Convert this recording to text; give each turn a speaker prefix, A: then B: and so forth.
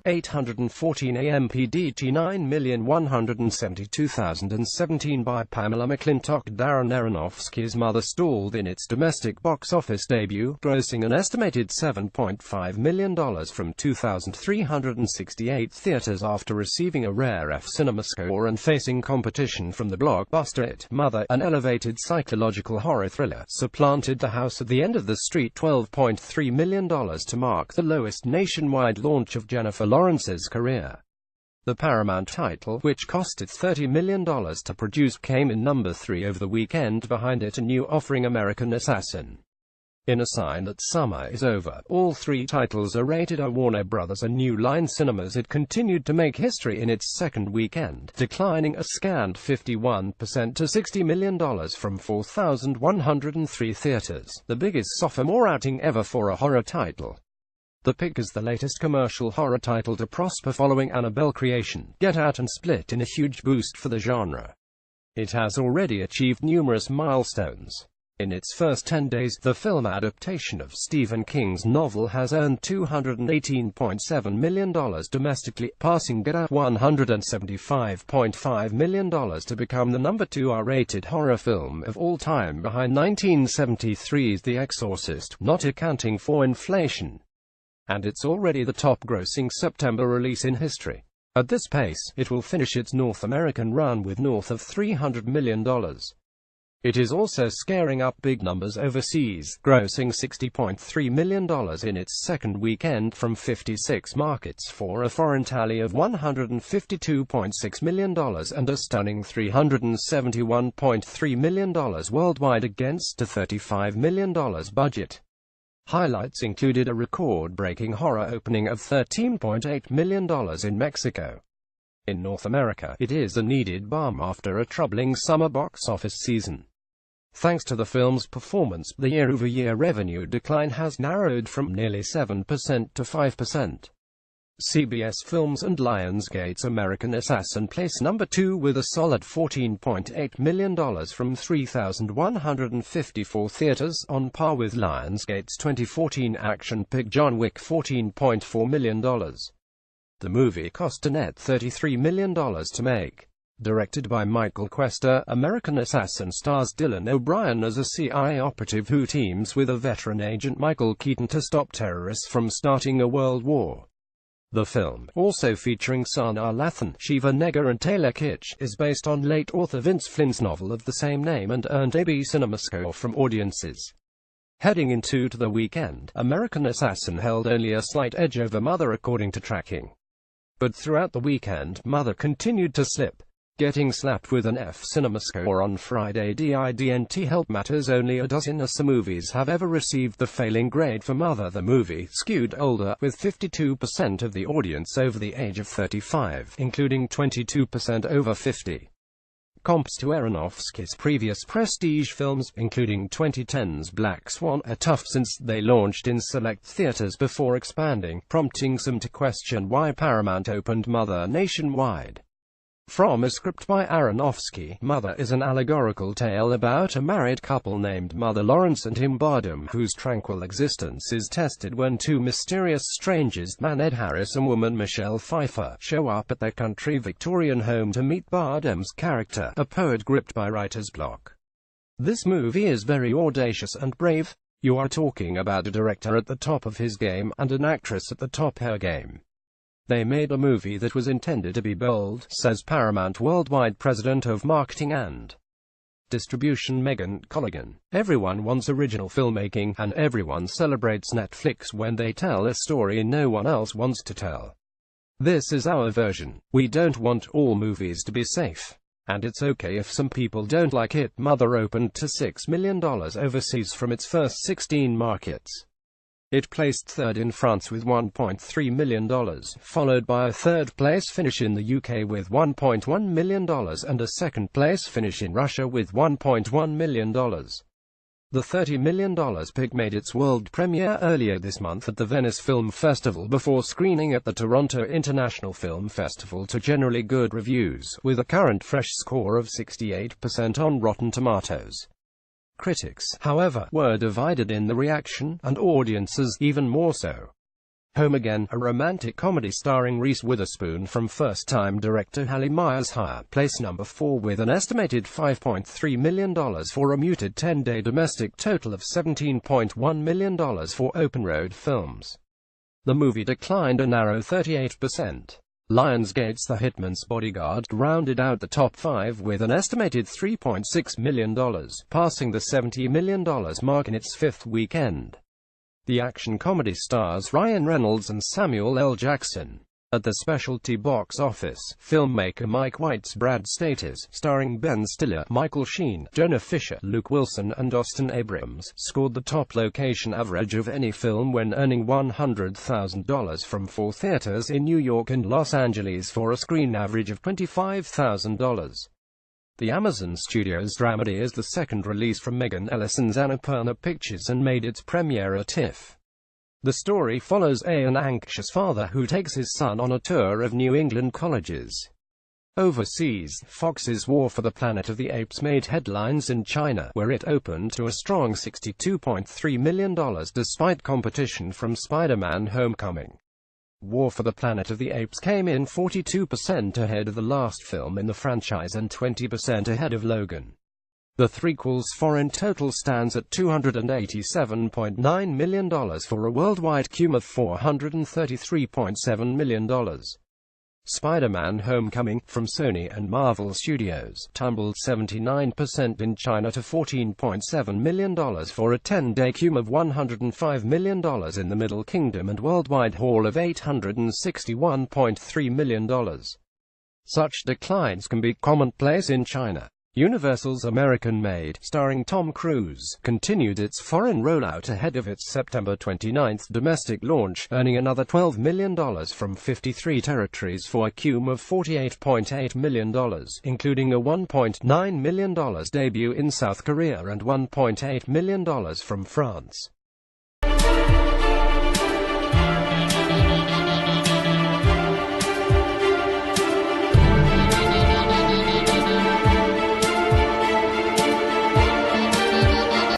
A: 814 AM PDT 9,172,017 by Pamela McClintock Darren Aronofskys. Mother stalled in its domestic box office debut, grossing an estimated $7.5 million from 2,368 theaters after receiving a rare F Cinema score and facing competition from the blockbuster It. Mother, an elevated psychological horror thriller, supplanted The House at the End of the Street $12.3 million to mark the lowest nationwide launch of Jennifer Lawrence's career. The Paramount title, which cost it $30 million to produce, came in number 3 over the weekend, behind it a new offering, American Assassin. In a sign that summer is over, all 3 titles are rated R. Warner Bros. and New Line Cinemas. It continued to make history in its second weekend, declining a scant 51% to $60 million from 4,103 theaters, the biggest sophomore outing ever for a horror title. The pick is the latest commercial horror title to prosper following Annabelle Creation, Get Out and Split, in a huge boost for the genre. It has already achieved numerous milestones. In its first 10 days, the film adaptation of Stephen King's novel has earned $218.7 million domestically, passing Get Out $175.5 million to become the number 2 R-rated horror film of all time, behind 1973's The Exorcist, not accounting for inflation. And it's already the top-grossing September release in history. At this pace, it will finish its North American run with north of $300 million. It is also scaring up big numbers overseas, grossing $60.3 million in its second weekend from 56 markets for a foreign tally of $152.6 million and a stunning $371.3 million worldwide against a $35 million budget. Highlights included a record-breaking horror opening of $13.8 million in Mexico. In North America, it is a needed balm after a troubling summer box office season. Thanks to the film's performance, the year-over-year revenue decline has narrowed from nearly 7% to 5%. CBS Films and Lionsgate's American Assassin placed number 2 with a solid $14.8 million from 3,154 theaters, on par with Lionsgate's 2014 action pick John Wick $14.4 million. The movie cost a net $33 million to make. Directed by Michael Cuesta, American Assassin stars Dylan O'Brien as a CIA operative who teams with a veteran agent Michael Keaton to stop terrorists from starting a world war. The film, also featuring Sanaa Lathan, Shiva Nega and Taylor Kitsch, is based on late author Vince Flynn's novel of the same name and earned a B Cinema score from audiences. Heading into the weekend, American Assassin held only a slight edge over Mother according to tracking. But throughout the weekend, Mother continued to slip, getting slapped with an F Cinema score on Friday. Didn't help matters, only a dozen or so movies have ever received the failing grade for Mother. The movie skewed older, with 52% of the audience over the age of 35, including 22% over 50. Comps to Aronofsky's previous prestige films, including 2010's Black Swan, are tough since they launched in select theaters before expanding, prompting some to question why Paramount opened Mother nationwide. From a script by Aronofsky, Mother is an allegorical tale about a married couple named Mother Lawrence and Tim Bardem, whose tranquil existence is tested when 2 mysterious strangers, man Ed Harris and woman Michelle Pfeiffer, show up at their country Victorian home to meet Bardem's character, a poet gripped by writer's block. This movie is very audacious and brave. You are talking about a director at the top of his game, and an actress at the top of her game. They made a movie that was intended to be bold, says Paramount Worldwide President of Marketing and Distribution Megan Colligan. Everyone wants original filmmaking, and everyone celebrates Netflix when they tell a story no one else wants to tell. This is our version. We don't want all movies to be safe. And it's okay if some people don't like it. Mother opened to $6 million overseas from its first 16 markets. It placed third in France with $1.3 million, followed by a third-place finish in the UK with $1.1 million and a second-place finish in Russia with $1.1 million. The $30 million pick made its world premiere earlier this month at the Venice Film Festival before screening at the Toronto International Film Festival to generally good reviews, with a current fresh score of 68% on Rotten Tomatoes. Critics, however, were divided in the reaction, and audiences even more so. Home Again, a romantic comedy starring Reese Witherspoon from first-time director Halle Meyers Higher, placed number 4 with an estimated $5.3 million for a muted 10-day domestic total of $17.1 million for Open Road Films. The movie declined a narrow 38%. Lionsgate's The Hitman's Bodyguard rounded out the top 5 with an estimated $3.6 million, passing the $70 million mark in its 5th weekend. The action comedy stars Ryan Reynolds and Samuel L. Jackson. At the specialty box office, filmmaker Mike White's Brad Status, starring Ben Stiller, Michael Sheen, Jonah Fisher, Luke Wilson and Austin Abrams, scored the top location average of any film when earning $100,000 from 4 theaters in New York and Los Angeles for a screen average of $25,000. The Amazon Studios dramedy is the second release from Megan Ellison's Annapurna Pictures and made its premiere at TIFF. The story follows an anxious father who takes his son on a tour of New England colleges. Overseas, Fox's War for the Planet of the Apes made headlines in China, where it opened to a strong $62.3 million despite competition from Spider-Man: Homecoming. War for the Planet of the Apes came in 42% ahead of the last film in the franchise and 20% ahead of Logan. The threequel's foreign total stands at $287.9 million for a worldwide cum of $433.7 million. Spider-Man: Homecoming, from Sony and Marvel Studios, tumbled 79% in China to $14.7 million for a 10-day cum of $105 million in the Middle Kingdom and worldwide haul of $861.3 million. Such declines can be commonplace in China. Universal's American-Made, starring Tom Cruise, continued its foreign rollout ahead of its September 29 domestic launch, earning another $12 million from 53 territories for a cum of $48.8 million, including a $1.9 million debut in South Korea and $1.8 million from France.